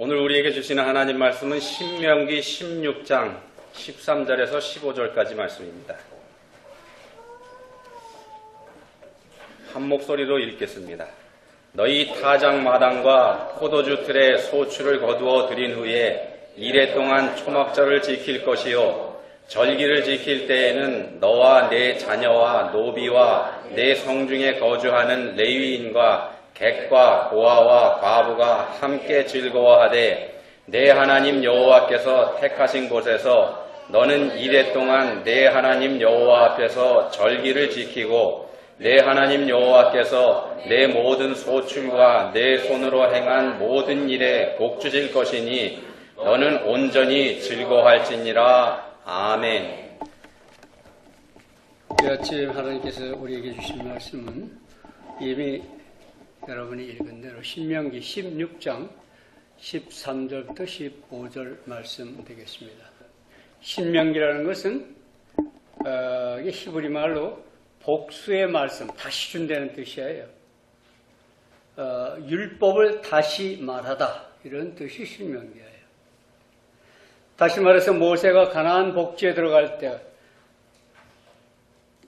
오늘 우리에게 주시는 하나님 말씀은 신명기 16장 13절에서 15절까지 말씀입니다. 한 목소리로 읽겠습니다. 너희 타작 마당과 포도주 틀에 소출을 거두어 들인 후에 이래 동안 초막절을 지킬 것이요 절기를 지킬 때에는 너와 내 자녀와 노비와 내 성중에 거주하는 레위인과 객과 고아와 과부가 함께 즐거워하되 내 하나님 여호와께서 택하신 곳에서 너는 이래 동안 내 하나님 여호와 앞에서 절기를 지키고 내 하나님 여호와께서 내 모든 소출과 내 손으로 행한 모든 일에 복주실 것이니 너는 온전히 즐거워할지니라. 아멘. 이 아침 하나님께서 우리에게 주신 말씀은 이미 여러분이 읽은 대로 신명기 16장 13절부터 15절 말씀 되겠습니다. 신명기라는 것은 이게 히브리 말로 복수의 말씀, 다시 준다는 뜻이에요. 율법을 다시 말하다, 이런 뜻이 신명기예요. 다시 말해서 모세가 가나안 복지에 들어갈 때,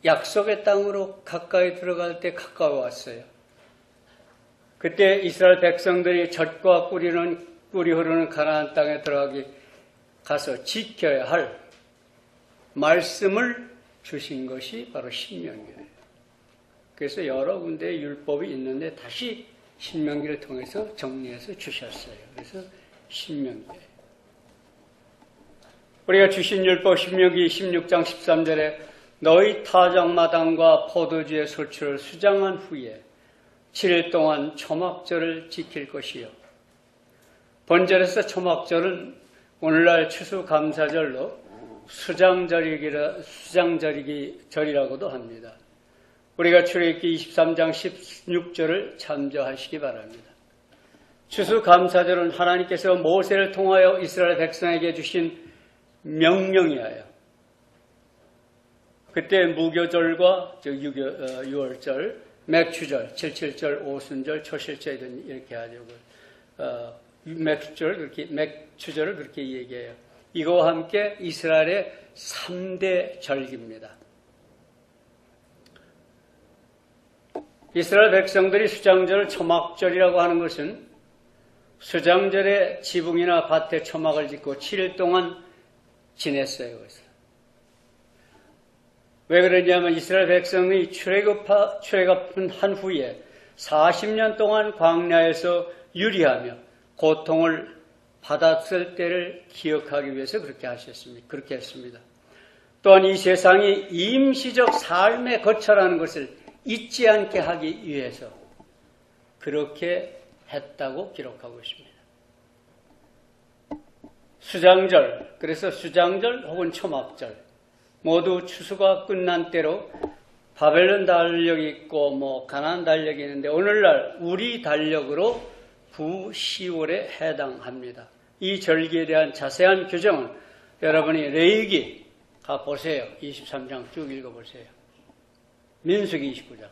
약속의 땅으로 가까이 들어갈 때 가까워왔어요. 그때 이스라엘 백성들이 젖과 꿀이 흐르는 가나안 땅에 가서 지켜야 할 말씀을 주신 것이 바로 신명기예요. 그래서 여러 군데의 율법이 있는데 다시 신명기를 통해서 정리해서 주셨어요. 그래서 신명기예요. 우리가 주신 율법 신명기 16장 13절에 너희 타작마당과 포도주의 소출을 수장한 후에 7일 동안 초막절을 지킬 것이요. 본절에서 초막절은 오늘날 추수감사절로 수장절이라고도 합니다. 우리가 출애굽기 23장 16절을 참조하시기 바랍니다. 추수감사절은 하나님께서 모세를 통하여 이스라엘 백성에게 주신 명령이에요. 그때 무교절과 유월절, 맥추절, 77절, 오순절, 초실절 이렇게 하죠. 맥추절을 그렇게 얘기해요. 이거와 함께 이스라엘의 3대 절기입니다. 이스라엘 백성들이 수장절을 초막절이라고 하는 것은 수장절에 지붕이나 밭에 초막을 짓고 7일 동안 지냈어요. 그래서. 왜 그러냐면 이스라엘 백성이 출애굽한 후에 40년 동안 광야에서 유리하며 고통을 받았을 때를 기억하기 위해서 그렇게 했습니다. 또한 이 세상이 임시적 삶의 거처라는 것을 잊지 않게 하기 위해서 그렇게 했다고 기록하고 있습니다. 수장절, 그래서 수장절 혹은 초막절 모두 추수가 끝난 때로 바벨론 달력이 있고 가나안 달력이 있는데 오늘날 우리 달력으로 부10월에 해당합니다. 이 절기에 대한 자세한 규정은 여러분이 레위기 가보세요. 23장 쭉 읽어보세요. 민수기 29장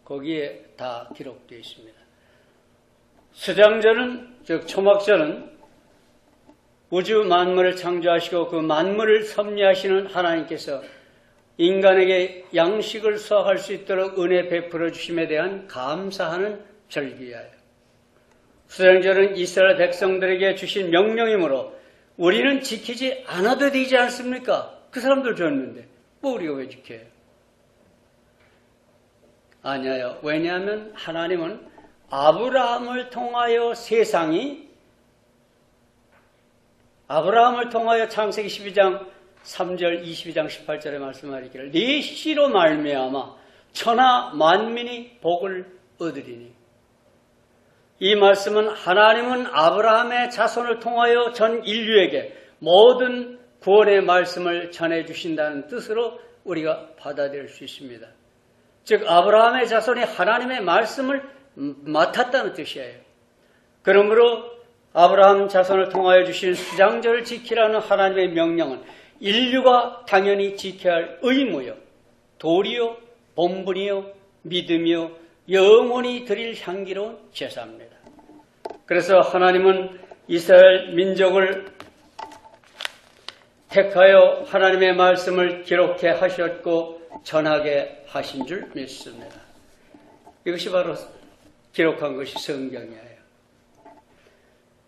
거기에 다 기록되어 있습니다. 수장절은 즉 초막절은 우주 만물을 창조하시고 그 만물을 섭리하시는 하나님께서 인간에게 양식을 수확할 수 있도록 은혜 베풀어 주심에 대한 감사하는 절기예요. 수장절은 이스라엘 백성들에게 주신 명령이므로 우리는 지키지 않아도 되지 않습니까? 그 사람들 줬는데 우리가 왜 지켜요? 아니에요. 왜냐하면 하나님은 아브라함을 통하여 창세기 12장 3절 22장 18절에 말씀하기를 네 씨로 말미암아 천하 만민이 복을 얻으리니 이 말씀은 하나님은 아브라함의 자손을 통하여 전 인류에게 모든 구원의 말씀을 전해주신다는 뜻으로 우리가 받아들일 수 있습니다. 즉 아브라함의 자손이 하나님의 말씀을 맡았다는 뜻이에요. 그러므로 아브라함 자손을 통하여 주신 수장절을 지키라는 하나님의 명령은 인류가 당연히 지켜야 할 의무요, 도리요, 본분이요, 믿음이요, 영원히 드릴 향기로운 제사입니다. 그래서 하나님은 이스라엘 민족을 택하여 하나님의 말씀을 기록해 하셨고 전하게 하신 줄 믿습니다. 이것이 바로 기록한 것이 성경이에요.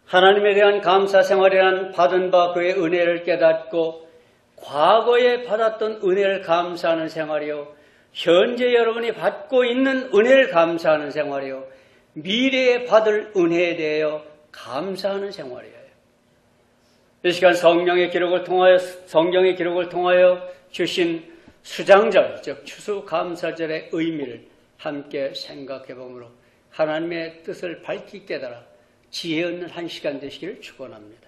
하나님에 대한 감사 생활이란 받은 바 그의 은혜를 깨닫고 과거에 받았던 은혜를 감사하는 생활이요, 현재 여러분이 받고 있는 은혜를 감사하는 생활이요, 미래에 받을 은혜에 대하여 감사하는 생활이에요. 이 시간 성경의 기록을 통하여 주신 수장절, 즉 추수감사절의 의미를 함께 생각해 보므로 하나님의 뜻을 밝히 깨달아 지혜 얻는 한 시간 되시기를 축원합니다.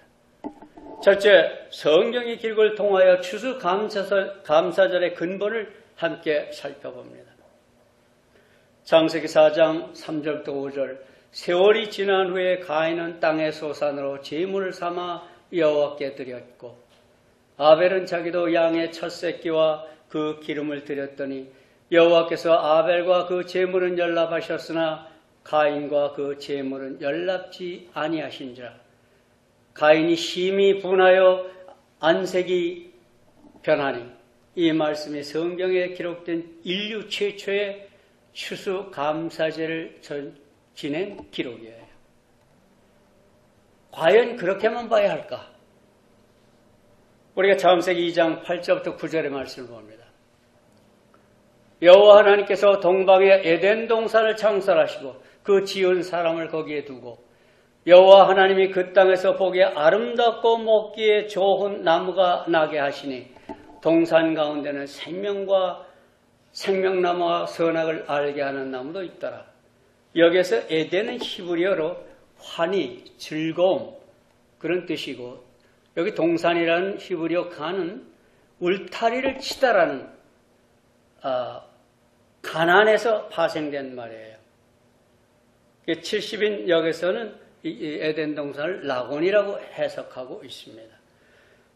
첫째, 성경의 기록을 통하여 추수감사절의 근본을 함께 살펴봅니다. 창세기 4장 3절부터 5절, 세월이 지난 후에 가인은 땅의 소산으로 제물을 삼아 여호와께 드렸고 아벨은 자기도 양의 첫 새끼와 그 기름을 드렸더니 여호와께서 아벨과 그 제물은 연락하셨으나 가인과 그 제물은 연락지 아니하신지라. 가인이 심히 분하여 안색이 변하니, 이 말씀이 성경에 기록된 인류 최초의 추수감사제를 지낸 기록이에요. 과연 그렇게만 봐야 할까? 우리가 창세기 2장 8절부터 9절의 말씀을 봅니다. 여호와 하나님께서 동방에 에덴 동산을 창설하시고 그 지은 사람을 거기에 두고 여호와 하나님이 그 땅에서 보기에 아름답고 먹기에 좋은 나무가 나게 하시니 동산 가운데는 생명나무와 선악을 알게 하는 나무도 있더라. 여기에서 에덴은 히브리어로 환희, 즐거움 그런 뜻이고, 여기 동산이라는 히브리어 가는 울타리를 치다라는 가나안에서 파생된 말이에요. 70인 역에서는 이 에덴 동산을 낙원이라고 해석하고 있습니다.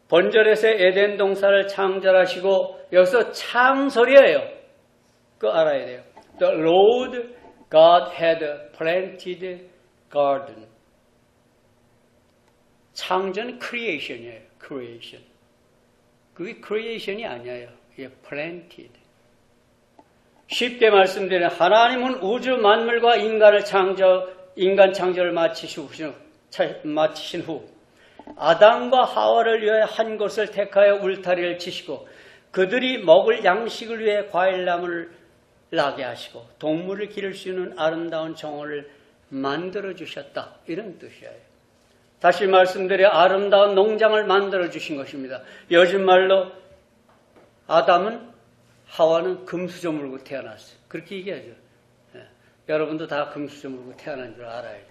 본절에서 에덴 동산을 창설하시고, 여기서 창설이에요. 그거 알아야 돼요. The Lord God had planted garden. 창조는 creation이에요. creation. 그게 creation이 아니에요. 이게 planted. 쉽게 말씀드리면 하나님은 우주 만물과 인간 창조를 마치신 후 아담과 하와를 위해 한 곳을 택하여 울타리를 치시고 그들이 먹을 양식을 위해 과일나무를 나게 하시고 동물을 기를 수 있는 아름다운 정원을 만들어 주셨다. 이런 뜻이에요. 다시 말씀드려 아름다운 농장을 만들어 주신 것입니다. 요즘 말로 하와는 금수저물고 태어났어요. 그렇게 얘기하죠. 여러분도 다 금수저물고 태어난 줄 알아야 돼요.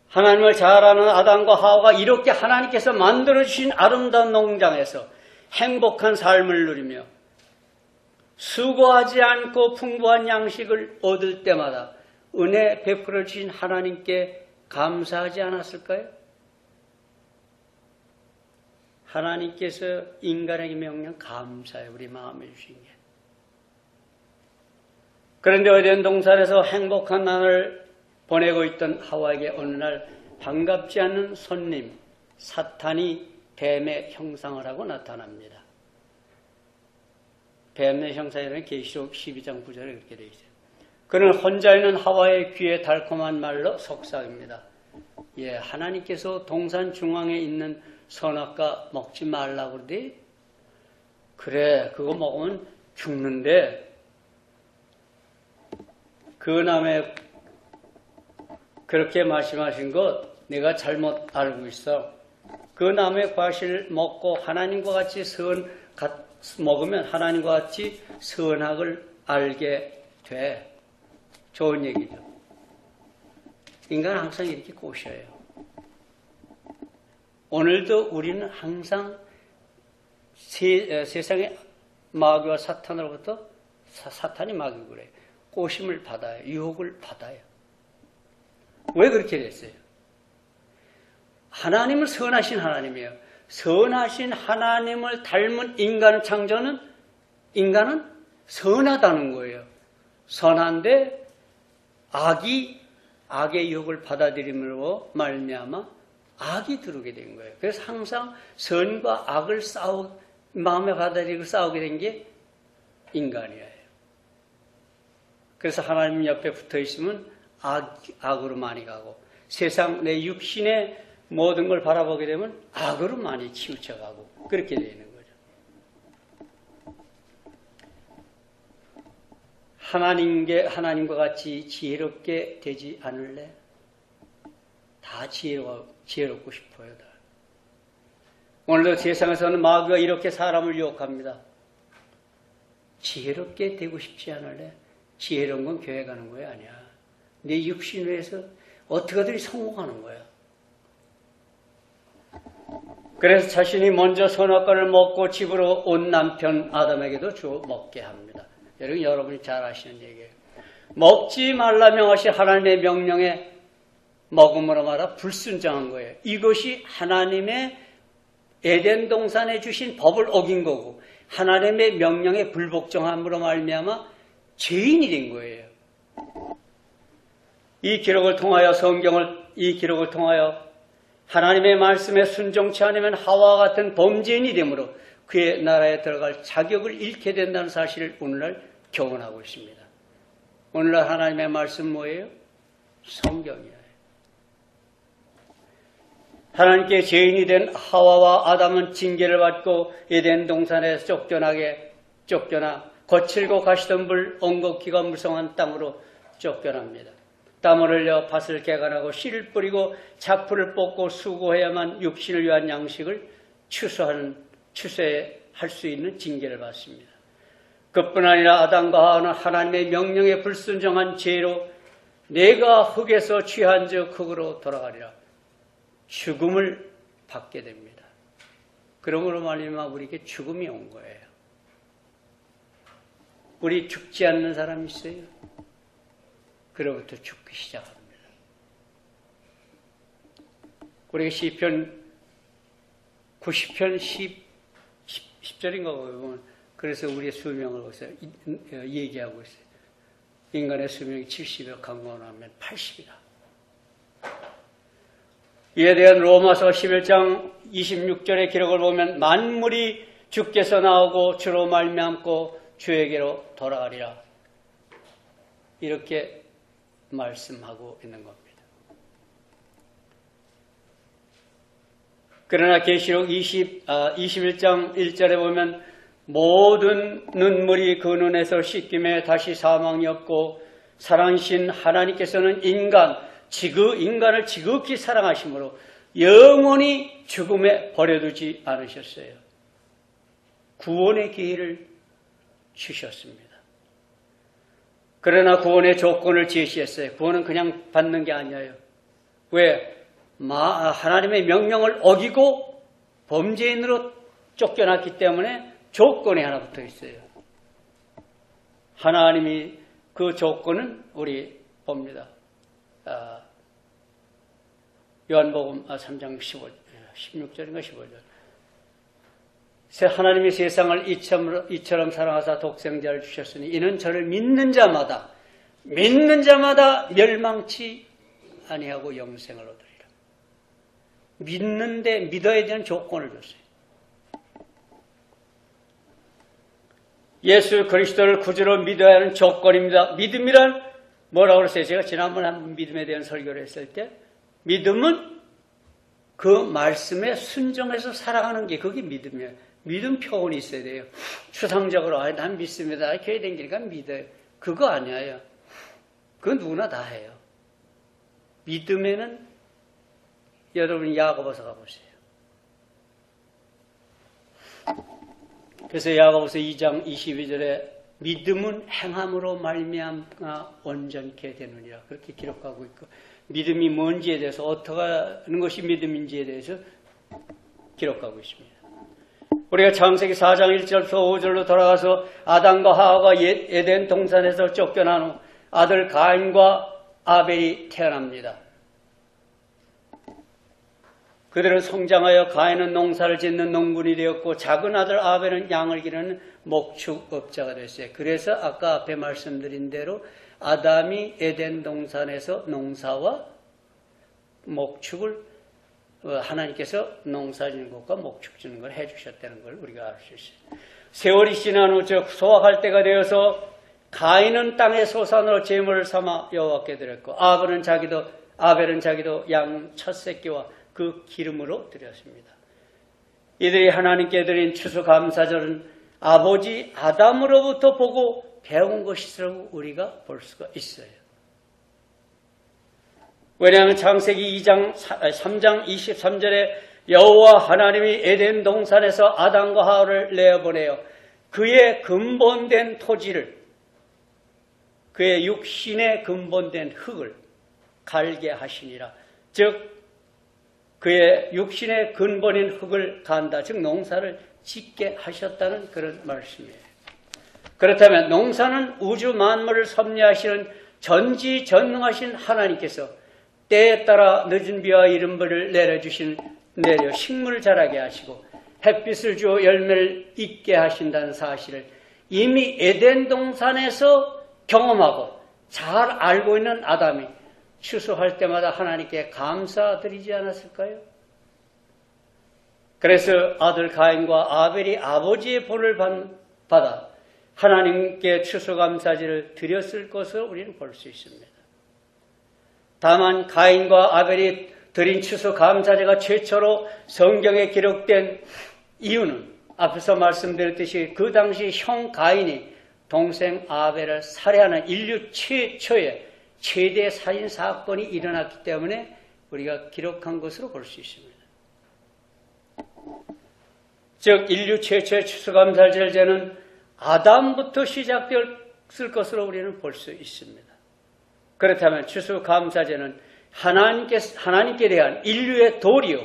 하나님을 잘 아는 아담과 하와가 이렇게 하나님께서 만들어 주신 아름다운 농장에서 행복한 삶을 누리며 수고하지 않고 풍부한 양식을 얻을 때마다 은혜 베풀어 주신 하나님께 감사하지 않았을까요? 하나님께서 인간에게 명령 감사해요. 우리 마음에 주신 게. 그런데 에덴 동산에서 행복한 날을 보내고 있던 하와에게 어느 날 반갑지 않은 손님 사탄이 뱀의 형상을 하고 나타납니다. 뱀의 형상이라는 계시록 12장 9절에 그렇게 되어 있어요. 그는 혼자 있는 하와의 귀에 달콤한 말로 속삭입니다. 하나님께서 동산 중앙에 있는 선악과 먹지 말라고 그러더니 그래, 그거 먹으면 죽는데 그 남의 그렇게 말씀하신 것 내가 잘못 알고 있어. 그 남의 과실 먹고 하나님과 같이 먹으면 하나님과 같이 선악을 알게 돼. 좋은 얘기죠. 인간은 항상 이렇게 꼬셔요. 오늘도 우리는 항상 세상의 마귀와 사탄으로부터 사탄이 마귀고 그래요. 꼬심을 받아요. 유혹을 받아요. 왜 그렇게 됐어요? 하나님은 선하신 하나님이에요. 선하신 하나님을 닮은 인간의 창조는 인간은 선하다는 거예요. 선한데 악이 악의 유혹을 받아들임으로 말미암아 악이 들어오게 된 거예요. 그래서 항상 선과 악을 마음에 받아들이고 싸우게 된 게 인간이에요. 그래서 하나님 옆에 붙어 있으면 악으로 많이 가고, 세상 내 육신의 모든 걸 바라보게 되면 악으로 많이 치우쳐가고, 그렇게 되는 거죠. 하나님과 같이 지혜롭게 되지 않을래? 다 지혜롭고 싶어요. 다. 오늘도 세상에서는 마귀가 이렇게 사람을 유혹합니다. 지혜롭게 되고 싶지 않을래? 지혜로운 건 교회 가는 거야? 아니야. 내 육신 위해서 어떻게든 성공하는 거야. 그래서 자신이 먼저 선악과를 먹고 집으로 온 남편 아담에게도 주어 먹게 합니다. 여러분이 잘 아시는 얘기예요. 먹지 말라 명하신 하나님의 명령에 먹음으로 말아 불순종한 거예요. 이것이 하나님의 에덴 동산에 주신 법을 어긴 거고, 하나님의 명령에 불복종함으로 말미암아 죄인이 된 거예요. 이 기록을 통하여 하나님의 말씀에 순종치 않으면 하와와 같은 범죄인이 되므로 그의 나라에 들어갈 자격을 잃게 된다는 사실을 오늘날 교훈하고 있습니다. 오늘날 하나님의 말씀 뭐예요? 성경이에요. 하나님께 죄인이 된 하와와 아담은 징계를 받고 에덴 동산에서 쫓겨나 거칠고 가시덤불 엉겁기가 무성한 땅으로 쫓겨납니다. 땀을 흘려 밭을 개간하고 씨를 뿌리고 잡풀을 뽑고 수고해야만 육신을 위한 양식을 추수할 수 있는 징계를 받습니다. 그뿐 아니라 아담과 하와는 하나님의 명령에 불순종한 죄로 내가 흙에서 취한 즉 흙으로 돌아가리라 죽음을 받게 됩니다. 그러므로 말미암아 우리에게 죽음이 온 거예요. 우리 죽지 않는 사람이 있어요. 그로부터 죽기 시작합니다. 우리가 시편 90편 10절인가 보면 그래서 우리의 수명을 얘기하고 있어요. 인간의 수명이 70여 강건하면 80이다. 이에 대한 로마서 11장 26절의 기록을 보면 만물이 주께서 나오고 주로 말미암고 주에게로 돌아가리라. 이렇게 말씀하고 있는 겁니다. 그러나 계시록 21장 1절에 보면 모든 눈물이 그 눈에서 씻김에 다시 사망이 없고 사랑하신 하나님께서는 인간을 지극히 사랑하심으로 영원히 죽음에 버려두지 않으셨어요. 구원의 기회를 주셨습니다. 그러나 구원의 조건을 제시했어요. 구원은 그냥 받는 게 아니에요. 왜? 하나님의 명령을 어기고 범죄인으로 쫓겨났기 때문에 조건이 하나 붙어 있어요. 하나님이 그 조건은 우리 봅니다. 요한복음 3장 16절인가 15절. 하나님이 세상을 이처럼 사랑하사 독생자를 주셨으니 이는 저를 믿는 자마다 멸망치 아니하고 영생을 얻으리라. 믿어야 되는 조건을 줬어요. 예수 그리스도를 구주로 믿어야 하는 조건입니다. 믿음이란 뭐라고 그랬어요? 제가 지난번에 한번 믿음에 대한 설교를 했을 때 믿음은 그 말씀에 순종해서 살아가는 게 그게 믿음이에요. 믿음 표현이 있어야 돼요. 추상적으로 난 믿습니다. 교회 다니니까 믿어요. 그거 아니에요. 그건 누구나 다 해요. 믿음에는 여러분 야고보서 가보세요. 그래서 야고보서 2장 22절에 믿음은 행함으로 말미암아 온전케 되느니라 그렇게 기록하고 있고, 믿음이 뭔지에 대해서 어떻게 하는 것이 믿음인지에 대해서 기록하고 있습니다. 우리가 창세기 4장 1절부터 5절로 돌아가서 아담과 하와가 에덴 동산에서 쫓겨난 후 아들 가인과 아벨이 태어납니다. 그들은 성장하여 가인은 농사를 짓는 농군이 되었고 작은 아들 아벨은 양을 기르는 목축업자가 됐어요. 그래서 아까 앞에 말씀드린 대로 아담이 에덴 동산에서 농사와 목축을 하나님께서 농사 짓는 것과 목축 짓는 걸 해주셨다는 걸 우리가 알 수 있어요. 세월이 지난 후 즉 소확할 때가 되어서 가인은 땅의 소산으로 제물을 삼아 여호와께 드렸고 아벨은 자기도 양 첫 새끼와 그 기름으로 드렸습니다. 이들이 하나님께 드린 추수감사절은 아버지 아담으로부터 보고 배운 것이라고 우리가 볼 수가 있어요. 왜냐하면 창세기 3장 23절에 여호와 하나님이 에덴 동산에서 아담과 하와를 내어보내어 그의 근본된 토지를, 그의 육신의 근본된 흙을 갈게 하시니라. 즉 그의 육신의 근본인 흙을 간다. 즉 농사를 짓게 하셨다는 그런 말씀이에요. 그렇다면 농사는 우주 만물을 섭리하시는 전지전능하신 하나님께서 때에 따라 늦은 비와 이른 비를 내려 식물을 자라게 하시고 햇빛을 주어 열매를 잇게 하신다는 사실을 이미 에덴 동산에서 경험하고 잘 알고 있는 아담이 추수할 때마다 하나님께 감사드리지 않았을까요? 그래서 아들 가인과 아벨이 아버지의 본을 받아 하나님께 추수감사제를 드렸을 것으로 우리는 볼 수 있습니다. 다만 가인과 아벨이 드린 추수감사제가 최초로 성경에 기록된 이유는 앞에서 말씀드렸듯이 그 당시 형 가인이 동생 아벨을 살해하는 인류 최초의 최대 살인 사건이 일어났기 때문에 우리가 기록한 것으로 볼 수 있습니다. 즉 인류 최초의 추수감사제는 아담부터 시작되었을 것으로 우리는 볼 수 있습니다. 그렇다면 추수감사제는 하나님께 대한 인류의 도리요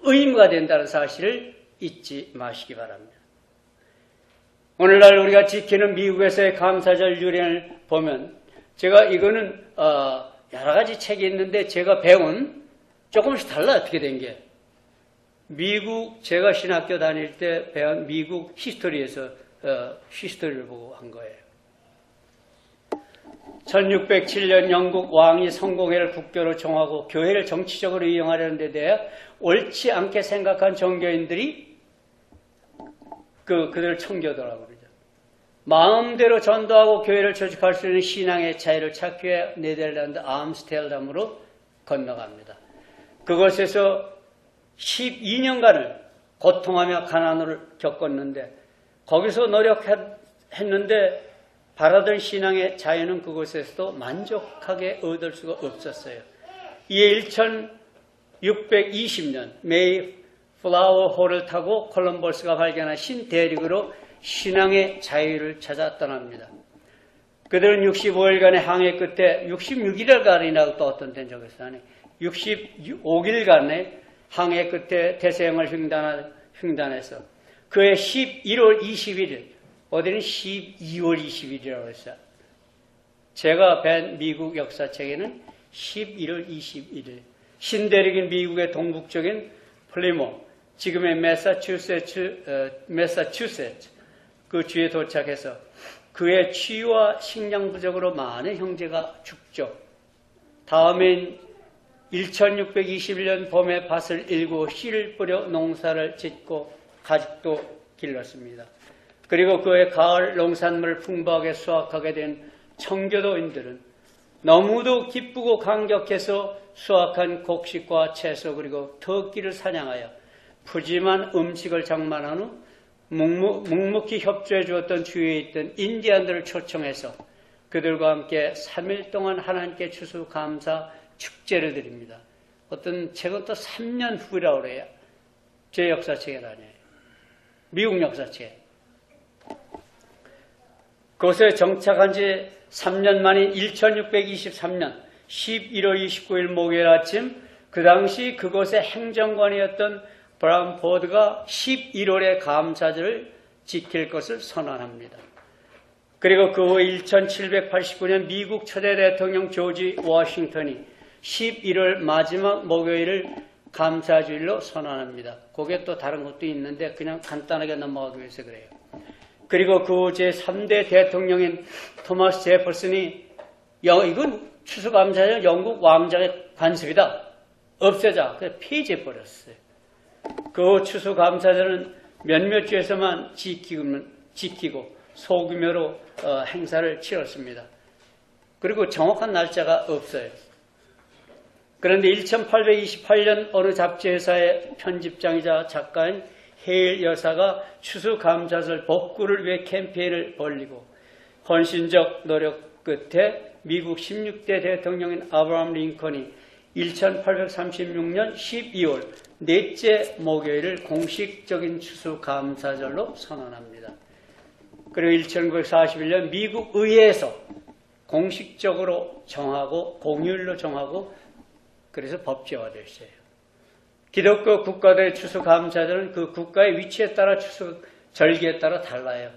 의무가 된다는 사실을 잊지 마시기 바랍니다. 오늘날 우리가 지키는 미국에서의 감사절 유래를 보면 제가 이거는 여러 가지 책이 있는데 제가 배운 조금씩 달라요. 어떻게 된 게. 미국 제가 신학교 다닐 때 배운 미국 히스토리에서 히스토리를 보고 한 거예요. 1607년 영국 왕이 성공회를 국교로 정하고 교회를 정치적으로 이용하려는 데 대해 옳지 않게 생각한 종교인들이 그들을 청교도라고 그러죠. 마음대로 전도하고 교회를 조직할 수 있는 신앙의 자유를 찾기 위해 네덜란드 암스테르담으로 건너갑니다. 그곳에서 12년간을 고통하며 가난을 겪었는데 거기서 노력했는데 바라던 신앙의 자유는 그곳에서도 만족하게 얻을 수가 없었어요. 이에 1620년 메이 플라워 홀을 타고 콜럼버스가 발견한 신대륙으로 신앙의 자유를 찾아 떠납니다. 그들은 65일간의 항해 끝에 66일간이라고 또 어떤 데는 적었어요. 아니 65일간의 항해 끝에 대서양을 횡단해서 그해 11월 21일 어디는 12월 20일이라고 했어요. 제가 뵌 미국 역사책에는 11월 21일 신대륙인 미국의 동북쪽인 플리모 지금의 매사추세츠 그 주에 도착해서 그의 취와 식량 부족으로 많은 형제가 죽죠. 다음엔 1621년 봄에 밭을 일고 씨를 뿌려 농사를 짓고 가죽도 길렀습니다. 그리고 그의 가을 농산물을 풍부하게 수확하게 된 청교도인들은 너무도 기쁘고 감격해서 수확한 곡식과 채소 그리고 터키를 사냥하여 푸짐한 음식을 장만한 후 묵묵히 협조해 주었던 주위에 있던 인디안들을 초청해서 그들과 함께 3일 동안 하나님께 추수감사 축제를 드립니다. 어떤 책은 또 3년 후라고 그래요. 제 역사책에 아니에요. 미국 역사책. 그곳에 정착한 지 3년 만인 1623년 11월 29일 목요일 아침 그 당시 그곳의 행정관이었던 브라운포드가 11월의 감사절을 지킬 것을 선언합니다. 그리고 그 후 1789년 미국 초대 대통령 조지 워싱턴이 11월 마지막 목요일을 감사주일로 선언합니다. 그게 또 다른 것도 있는데 그냥 간단하게 넘어가기 위해서 그래요. 그리고 그 후 제3대 대통령인 토마스 제퍼슨이 이건 추수감사절은 영국 왕정의 관습이다. 없애자. 그래서 폐지해버렸어요. 그 추수감사절은 몇몇 주에서만 지키고 소규모로 행사를 치렀습니다. 그리고 정확한 날짜가 없어요. 그런데 1828년 어느 잡지회사의 편집장이자 작가인 헤일 여사가 추수감사절 복구를 위해 캠페인을 벌이고 헌신적 노력 끝에 미국 16대 대통령인 아브라함 링컨이 1836년 12월 넷째 목요일을 공식적인 추수감사절로 선언합니다. 그리고 1941년 미국 의회에서 공식적으로 정하고 공휴일로 정하고 그래서 법제화됐어요. 기독교 국가들의 추수감사절은 그 국가의 위치에 따라 추수 절기에 따라 달라요.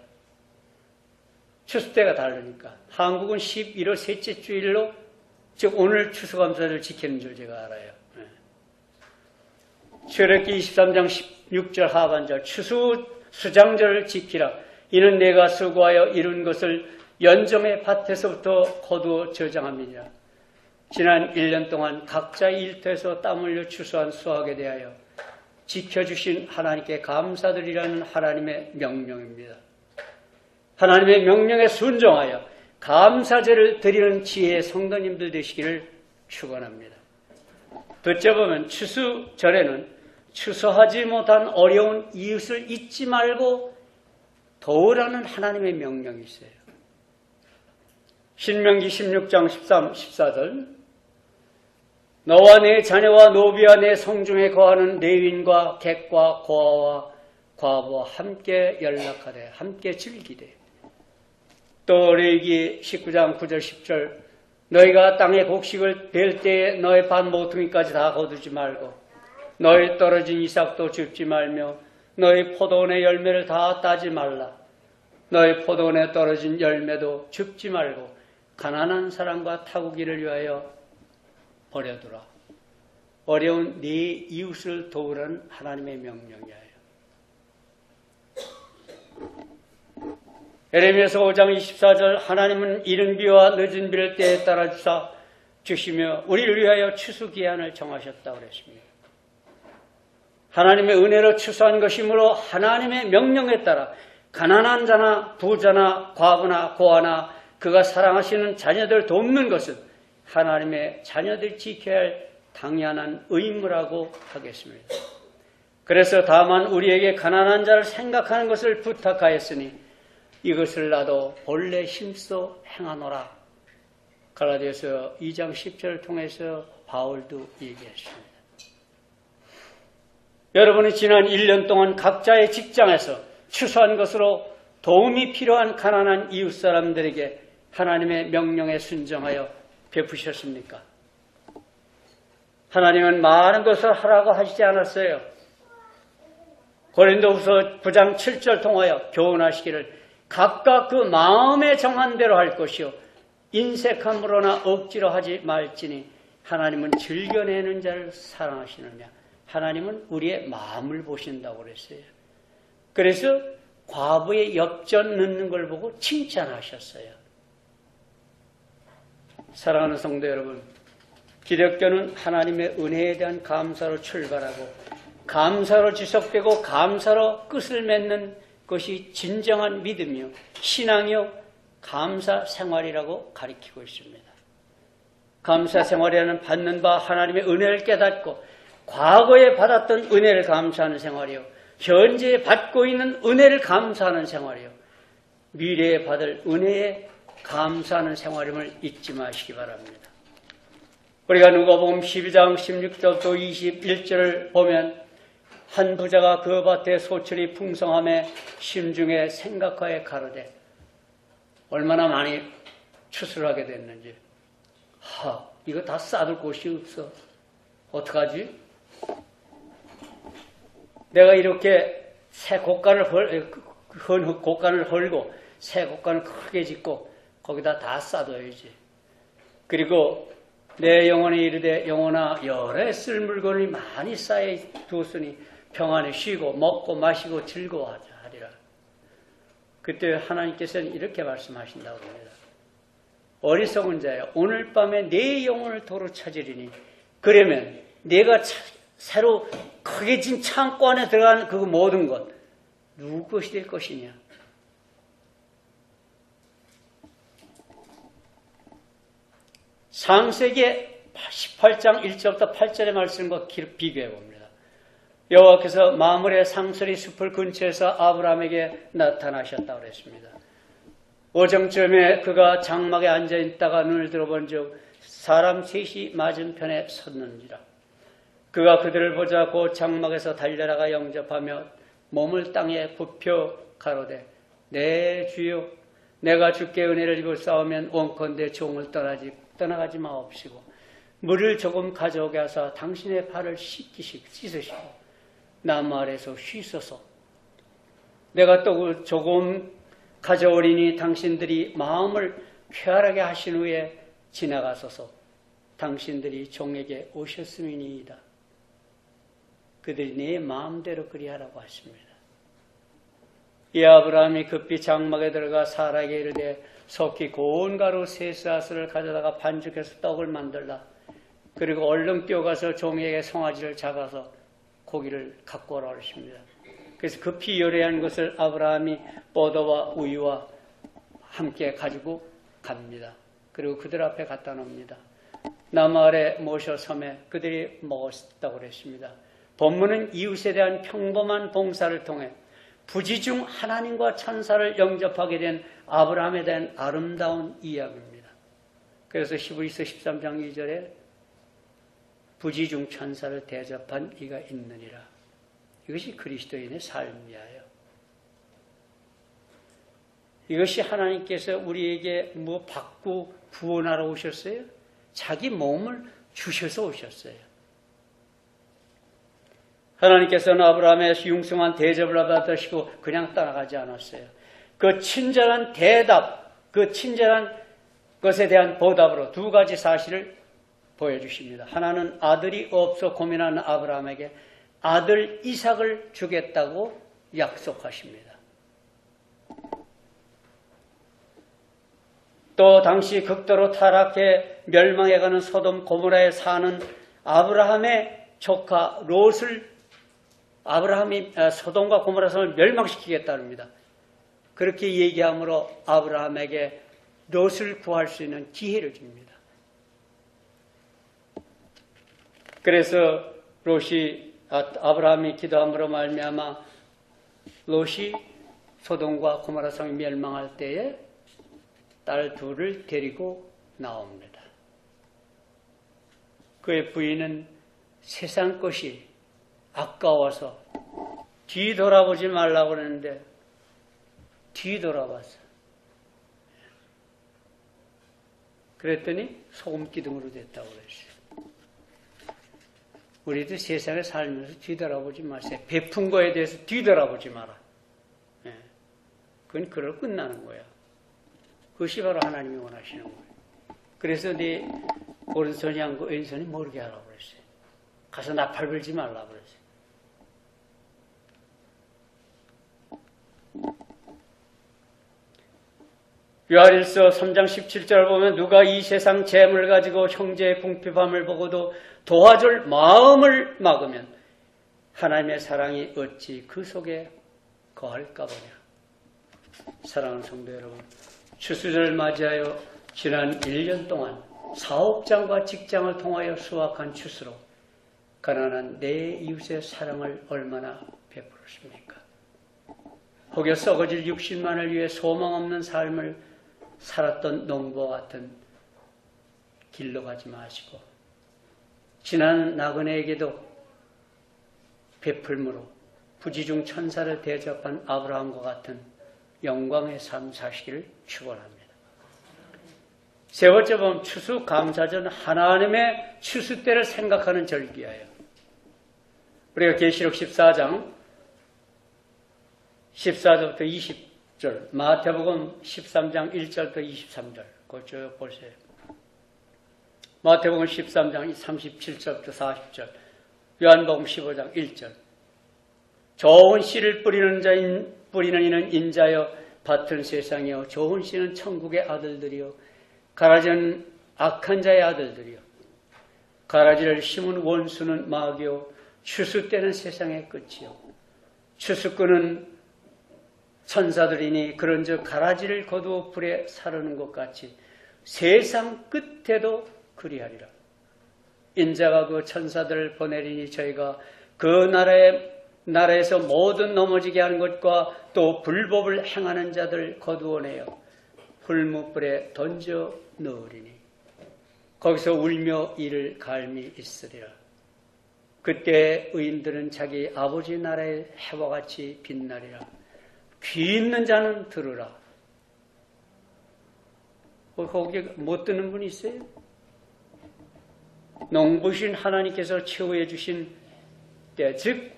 추수 때가 다르니까. 한국은 11월 셋째 주일로 즉 오늘 추수감사절 지키는 줄 제가 알아요. 출애굽기 23장 16절 하반절 수장절을 지키라. 이는 내가 수고하여 이룬 것을 연정의 밭에서부터 거두어 저장합니다. 지난 1년 동안 각자의 일터에서 땀 흘려 추수한 수확에 대하여 지켜주신 하나님께 감사드리라는 하나님의 명령입니다. 하나님의 명령에 순종하여 감사제를 드리는 지혜의 성도님들 되시기를 축원합니다. 붙여보면 추수절에는 추수하지 못한 어려운 이웃을 잊지 말고 도우라는 하나님의 명령이 있어요. 신명기 16장 13, 14절 너와 내 자녀와 노비와 내 성중에 거하는 레위인과 객과 고아와 과부와 함께 연락하되 함께 즐기되 또 레위기 19장 9절 10절 너희가 땅의 곡식을 벨 때에 너의 반 모퉁이까지 다 거두지 말고 너희 떨어진 이삭도 줍지 말며 너희 포도원의 열매를 다 따지 말라. 너희 포도원에 떨어진 열매도 줍지 말고 가난한 사람과 타국이를 위하여 버려두라. 어려운 네 이웃을 도우라는 하나님의 명령이에요. 에레미야서 5장 24절 하나님은 이른 비와 늦은 비를 때에 따라 주시며 우리를 위하여 추수기한을 정하셨다고 그랬습니다. 하나님의 은혜로 추수한 것이므로 하나님의 명령에 따라 가난한 자나 부자나 과부나 고아나 그가 사랑하시는 자녀들 돕는 것은 하나님의 자녀들 지켜야 할 당연한 의무라고 하겠습니다. 그래서 다만 우리에게 가난한 자를 생각하는 것을 부탁하였으니 이것을 나도 본래 힘써 행하노라. 갈라디아서 2장 10절을 통해서 바울도 얘기했습니다. 여러분이 지난 1년 동안 각자의 직장에서 추수한 것으로 도움이 필요한 가난한 이웃 사람들에게 하나님의 명령에 순종하여 베푸셨습니까? 하나님은 많은 것을 하라고 하시지 않았어요. 고린도후서 9장 7절 통하여 교훈하시기를 각각 그 마음에 정한 대로 할 것이요 인색함으로나 억지로 하지 말지니 하나님은 즐겨내는 자를 사랑하시느냐. 하나님은 우리의 마음을 보신다고 그랬어요. 그래서 과부의 엽전 넣는 걸 보고 칭찬하셨어요. 사랑하는 성도 여러분, 기독교는 하나님의 은혜에 대한 감사로 출발하고 감사로 지속되고 감사로 끝을 맺는 것이 진정한 믿음이요 신앙이요 감사 생활이라고 가리키고 있습니다. 감사 생활이라는 받는 바 하나님의 은혜를 깨닫고 과거에 받았던 은혜를 감사하는 생활이요 현재에 받고 있는 은혜를 감사하는 생활이요 미래에 받을 은혜에 감사하는 생활임을 잊지 마시기 바랍니다. 우리가 누가복음 12장 16절부터 21절을 보면 한 부자가 그 밭에 소출이 풍성함에 심중에 생각하여 가로되 얼마나 많이 추수를 하게 됐는지 이거 다 쌓을 곳이 없어. 어떡하지? 내가 이렇게 새 곡간을 헐고 새 곡간을 크게 짓고 거기다 다 쌓아둬야지. 그리고 내 영혼이 이르되 영혼아 여러 쓸 물건이 많이 쌓여 두었으니 평안히 쉬고 먹고 마시고 즐거워하리라. 그때 하나님께서는 이렇게 말씀하신다고 합니다. 어리석은 자여 오늘 밤에 내 영혼을 도로 찾으리니 그러면 내가 새로 크게 진 창고 안에 들어가는 그 모든 것 누구 것이 될 것이냐. 창세기 18장 1절부터 8절의 말씀과 비교해 봅니다. 여호와께서 마므레 상수리 숲을 근처에서 아브라함에게 나타나셨다고 그랬습니다. 오정쯤에 그가 장막에 앉아있다가 눈을 들어본 즉 사람 셋이 맞은편에 섰는지라. 그가 그들을 보자 곧 장막에서 달려나가 영접하며 몸을 땅에 굽혀 가로되 내 주여 내가 주께 은혜를 입을 싸우면 원컨대 종을 떠나가지 마옵시고 물을 조금 가져오게 하사 당신의 발을 씻으시고 나무 아래서 쉬소서. 내가 또 조금 가져오리니 당신들이 마음을 쾌활하게 하신 후에 지나가소서. 당신들이 종에게 오셨음이니이다. 그들이 네 마음대로 그리하라고 하십니다. 이 아브라함이 급히 장막에 들어가 사라에게 이르되 속히 고운 가루 세스아스를 가져다가 반죽해서 떡을 만들라. 그리고 얼른 뛰어가서 종에게 송아지를 잡아서 고기를 갖고 오라 하십니다. 그래서 급히 요리한 것을 아브라함이 포도와 우유와 함께 가지고 갑니다. 그리고 그들 앞에 갖다 놓습니다. 나무 아래 모셔 섬에 그들이 먹었다고 그랬습니다. 본문은 이웃에 대한 평범한 봉사를 통해 부지 중 하나님과 천사를 영접하게 된 아브라함에 대한 아름다운 이야기입니다. 그래서 히브리서 13장 2절에 부지 중 천사를 대접한 이가 있느니라. 이것이 그리스도인의 삶이에요. 이것이 하나님께서 우리에게 뭐 받고 구원하러 오셨어요? 자기 몸을 주셔서 오셨어요. 하나님께서는 아브라함의 융숭한 대접을 받으시고 그냥 떠나가지 않았어요. 그 친절한 대답, 그 친절한 것에 대한 보답으로 두 가지 사실을 보여주십니다. 하나는 아들이 없어 고민하는 아브라함에게 아들 이삭을 주겠다고 약속하십니다. 또 당시 극도로 타락해 멸망해가는 소돔 고모라에 사는 아브라함의 조카 롯을 아브라함이 소돔과 고모라 성을 멸망시키겠다는 겁니다. 그렇게 얘기함으로 아브라함에게 롯을 구할 수 있는 기회를 줍니다. 그래서 아브라함이 기도함으로 말미암아 롯이 소돔과 고모라 성이 멸망할 때에 딸 둘을 데리고 나옵니다. 그의 부인은 세상 것이 아까워서 뒤돌아보지 말라고 그러는데 뒤돌아봤어. 그랬더니 소금 기둥으로 됐다고 그랬어요. 우리도 세상에 살면서 뒤돌아보지 마세요. 베푼 거에 대해서 뒤돌아보지 마라. 그건 그걸 끝나는 거야. 그것이 바로 하나님이 원하시는 거예요. 그래서 네 오른손이 안고 왼손이 모르게 하라고 그랬어요. 가서 나팔 불지 말라고 그랬어요. 요한일서 3장 17절을 보면 누가 이 세상 재물을 가지고 형제의 궁핍함을 보고도 도와줄 마음을 막으면 하나님의 사랑이 어찌 그 속에 거할까 보냐. 사랑하는 성도 여러분, 추수절을 맞이하여 지난 1년 동안 사업장과 직장을 통하여 수확한 추수로 가난한 내 이웃의 사랑을 얼마나 베풀었습니까? 혹여 썩어질 육신만을 위해 소망 없는 삶을 살았던 농부와 같은 길로 가지 마시고 지난 나그네에게도 베풀므로 부지중 천사를 대접한 아브라함과 같은 영광의 삶 사시기를 축원합니다. 세 번째 보면 추수감사절은 하나님의 추수 때를 생각하는 절기예요. 우리가 계시록 14장 14절부터 20절, 마태복음 13장 1절부터 23절, 그거 쭉 보세요. 마태복음 13장 37절부터 40절, 요한복음 15장 1절. 좋은 씨를 뿌리는 이는 인자여 밭은 세상이요 좋은 씨는 천국의 아들들이요 가라지는 악한 자의 아들들이요. 가라지를 심은 원수는 마귀요. 추수 때는 세상의 끝이요. 추수꾼은 천사들이니 그런즉 가라지를 거두어 불에 사르는 것 같이 세상 끝에도 그리하리라. 인자가 그 천사들을 보내리니 저희가 그 나라에서 모든 넘어지게 하는 것과 또 불법을 행하는 자들 거두어내어 불무불에 던져 넣으리니 거기서 울며 이를 갈미 있으리라. 그때 의인들은 자기 아버지 나라의 해와 같이 빛나리라. 귀 있는 자는 들으라. 거기 못 듣는 분이 있어요? 농부신 하나님께서 최후에 주신 때, 즉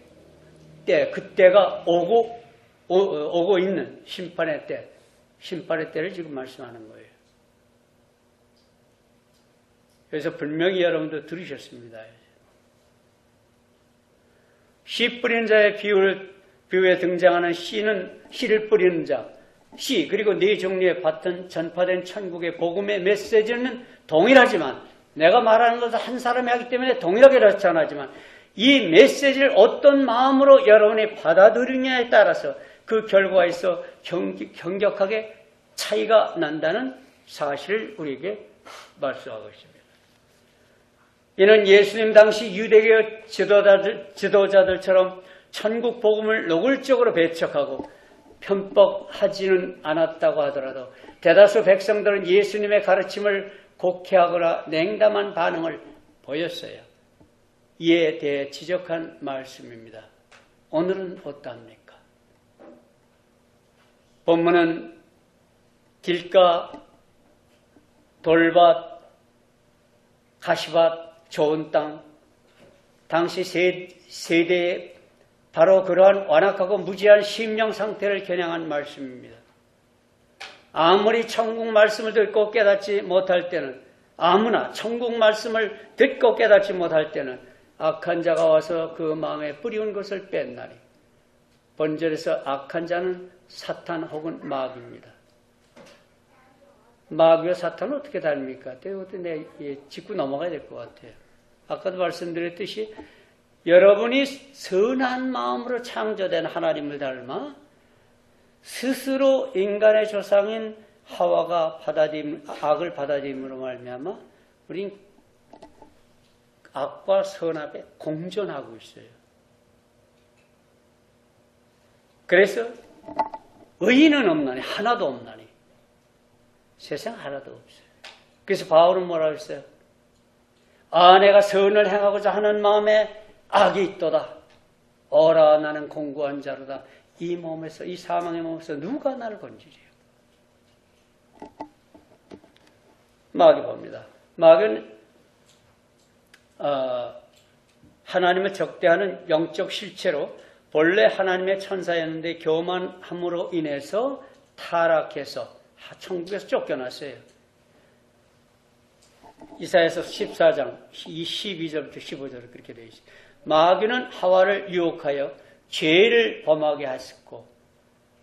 때, 그때가 오고 있는 심판의 때를 지금 말씀하는 거예요. 그래서 분명히 여러분도 들으셨습니다. 씨 뿌리는 자의 비유에 등장하는 씨를 뿌리는 자, 씨 그리고 네 종류의 같은 전파된 천국의 복음의 메시지는 동일하지만 내가 말하는 것은 한 사람이 하기 때문에 동일하게 나타나지만 이 메시지를 어떤 마음으로 여러분이 받아들이냐에 따라서 그 결과에서 경격하게 차이가 난다는 사실을 우리에게 말씀하고 있습니다. 이는 예수님 당시 유대교 지도자들처럼 천국 복음을 노골적으로 배척하고 편법하지는 않았다고 하더라도 대다수 백성들은 예수님의 가르침을 곡해하거나 냉담한 반응을 보였어요. 이에 대해 지적한 말씀입니다. 오늘은 어떠합니까? 본문은 길가, 돌밭, 가시밭, 좋은 땅, 당시 세대의 바로 그러한 완악하고 무지한 심령 상태를 겨냥한 말씀입니다. 아무리 천국 말씀을 듣고 깨닫지 못할 때는, 아무나 천국 말씀을 듣고 깨닫지 못할 때는 악한 자가 와서 그 마음에 뿌리운 것을 뺐나니. 본절에서 악한 자는 사탄 혹은 마귀입니다. 마귀와 사탄은 어떻게 다릅니까? 이것도 짚고 넘어가야 될 것 같아요. 아까도 말씀드렸듯이 여러분이 선한 마음으로 창조된 하나님을 닮아 스스로 인간의 조상인 하와가 악을 받아들임으로 말미암아 우린 악과 선악에 공존하고 있어요. 그래서 의인은 없나니, 하나도 없나니, 세상 하나도 없어요. 그래서 바울은 뭐라고 했어요? 내가 선을 행하고자 하는 마음에 악이 있도다. 어라 나는 공고한 자로다. 이 사망의 몸에서 누가 나를 건지리요? 마귀 봅니다. 마귀는 하나님을 적대하는 영적 실체로 본래 하나님의 천사였는데 교만함으로 인해서 타락해서 천국에서 쫓겨났어요. 이사야서 14장 12절부터 15절을 그렇게 되어 있습니다. 마귀는 하와를 유혹하여 죄를 범하게 하였고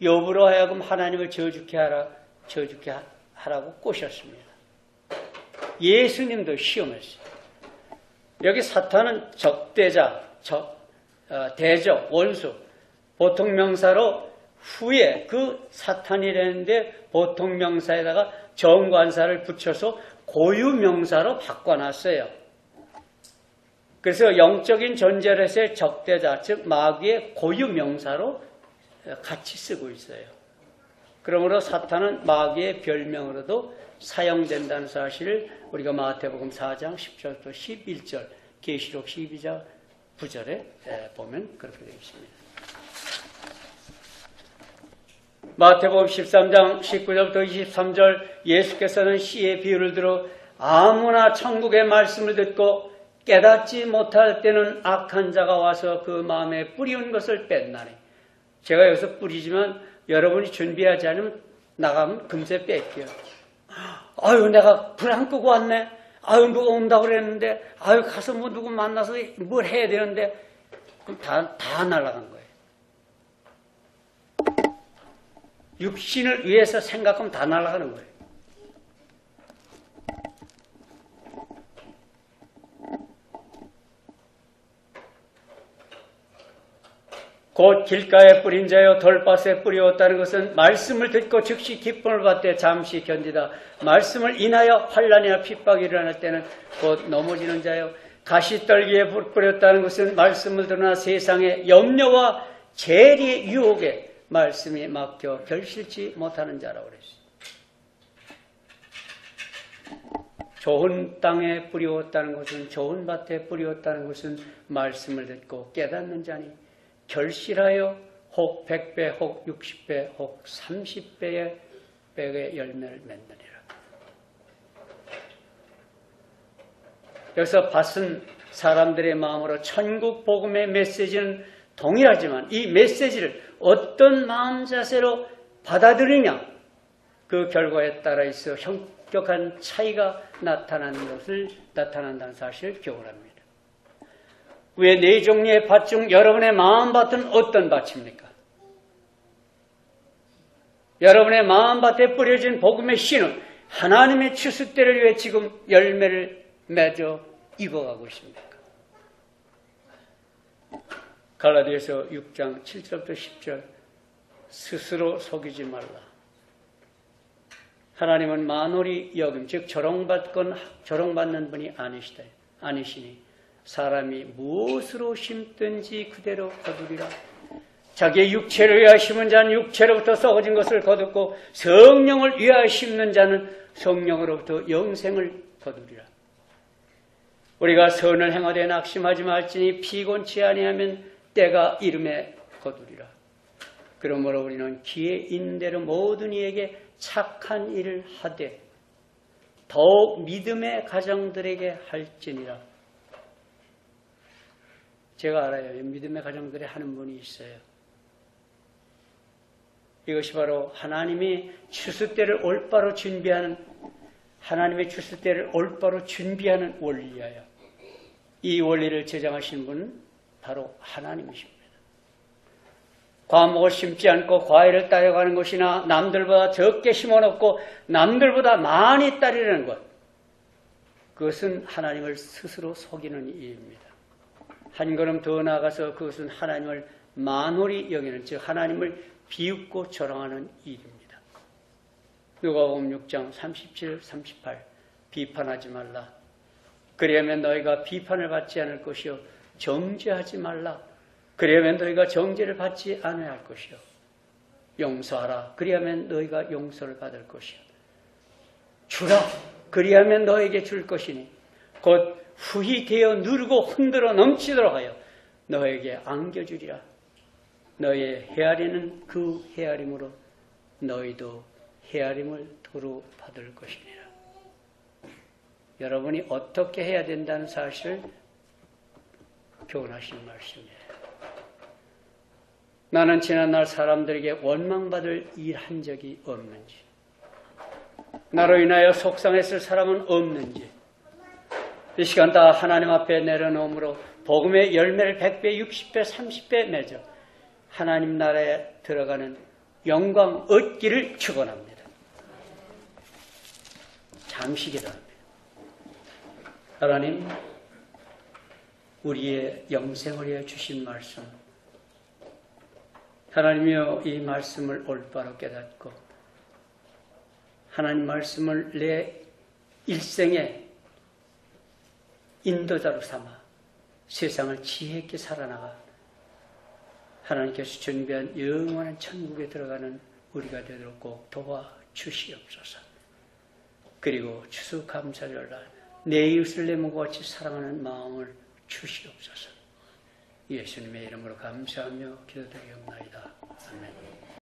욥으로 하여금 하나님을 저주케 하라고 꼬셨습니다. 예수님도 시험했어요. 여기 사탄은 적대자, 대적, 원수, 보통 명사로 후에 그 사탄이라는데 보통 명사에다가 정관사를 붙여서 고유 명사로 바꿔놨어요. 그래서 영적인 존재로서의 적대자, 즉 마귀의 고유 명사로 같이 쓰고 있어요. 그러므로 사탄은 마귀의 별명으로도 사용된다는 사실을 우리가 마태복음 4장 10절부터 11절, 계시록 12장 9절에 보면 그렇게 되어 있습니다. 마태복음 13장 19절부터 23절 예수께서는 씨의 비유를 들어 아무나 천국의 말씀을 듣고 깨닫지 못할 때는 악한 자가 와서 그 마음에 뿌리운 것을 뺐나니. 제가 여기서 뿌리지만 여러분이 준비하지 않으면 나가면 금세 뺄게요. 아유 내가 불 안 끄고 왔네. 아유 누가 온다고 그랬는데 아유 가서 뭐 누구 만나서 뭘 해야 되는데 그럼 다 날아간 거예요. 육신을 위해서 생각하면 다 날아가는 거예요. 곧 길가에 뿌린 자여 돌밭에 뿌리었다는 것은 말씀을 듣고 즉시 기쁨을 받되 잠시 견디다 말씀을 인하여 환난이나 핍박이 일어날 때는 곧 넘어지는 자여 가시떨기에 뿌렸다는 것은 말씀을 들으나 세상의 염려와 재리의 유혹에 말씀이 막혀 결실치 못하는 자라고 그랬어요. 좋은 땅에 뿌리었다는 것은 좋은 밭에 뿌리었다는 것은 말씀을 듣고 깨닫는 자니 결실하여 혹 100배, 혹 60배, 혹 30배의 열매를 맺느니라. 여기서 밭은 사람들의 마음으로 천국 복음의 메시지는 동일하지만 이 메시지를 어떤 마음 자세로 받아들이냐 그 결과에 따라 있어 현격한 차이가 나타난다는 사실을 기억합니다. 왜 네 종류의 밭 중 여러분의 마음밭은 어떤 밭입니까? 여러분의 마음밭에 뿌려진 복음의 씨는 하나님의 추수때를 위해 지금 열매를 맺어 익어가고 있습니까? 갈라디아서 6장 7절부터 10절 스스로 속이지 말라. 하나님은 만홀히 여김 즉 조롱받는 분이 아니시니 사람이 무엇으로 심든지 그대로 거두리라. 자기의 육체를 위하여 심은 자는 육체로부터 썩어진 것을 거두고 성령을 위하여 심는 자는 성령으로부터 영생을 거두리라. 우리가 선을 행하되 낙심하지 말지니 피곤치 아니하면 때가 이름에 거두리라. 그러므로 우리는 기회 있는 대로 모든 이에게 착한 일을 하되 더욱 믿음의 가정들에게 할지니라. 제가 알아요. 믿음의 가정들에 하는 분이 있어요. 이것이 바로 하나님의 추수때를 올바로 준비하는 원리예요. 이 원리를 제정하신 분은 바로 하나님이십니다. 과목을 심지 않고 과일을 따려가는 것이나 남들보다 적게 심어놓고 남들보다 많이 따르려는 것, 그것은 하나님을 스스로 속이는 일입니다. 한 걸음 더 나아가서 그것은 하나님을 만홀히 여기는, 즉 하나님을 비웃고 조롱하는 일입니다. 누가복음 6장 37, 38 비판하지 말라. 그리하면 너희가 비판을 받지 않을 것이요 정죄하지 말라. 그리하면 너희가 정죄를 받지 않아야 할 것이요 용서하라. 그리하면 너희가 용서를 받을 것이요 주라. 그리하면 너에게 줄 것이니 곧 후히 되어 누르고 흔들어 넘치도록 하여 너에게 안겨주리라. 너의 헤아리는 그 헤아림으로 너희도 헤아림을 도로 받을 것이니라. 여러분이 어떻게 해야 된다는 사실을 교훈하신 말씀이에요. 나는 지난날 사람들에게 원망받을 일 한 적이 없는지, 나로 인하여 속상했을 사람은 없는지, 이 시간 다 하나님 앞에 내려놓음으로 복음의 열매를 100배, 60배, 30배 맺어 하나님 나라에 들어가는 영광 얻기를 축원합니다. 잠시 기도합니다. 하나님, 우리의 영생을 위해 주신 말씀, 하나님이여 이 말씀을 올바로 깨닫고 하나님 말씀을 내 일생의 인도자로 삼아 세상을 지혜 있게 살아나가 하나님께서 준비한 영원한 천국에 들어가는 우리가 되도록 꼭 도와주시옵소서. 그리고 추수감사절날 내 이웃을 내 몸과 같이 사랑하는 마음을 주시옵소서. 예수님의 이름으로 감사하며 기도드리옵나이다. 아멘.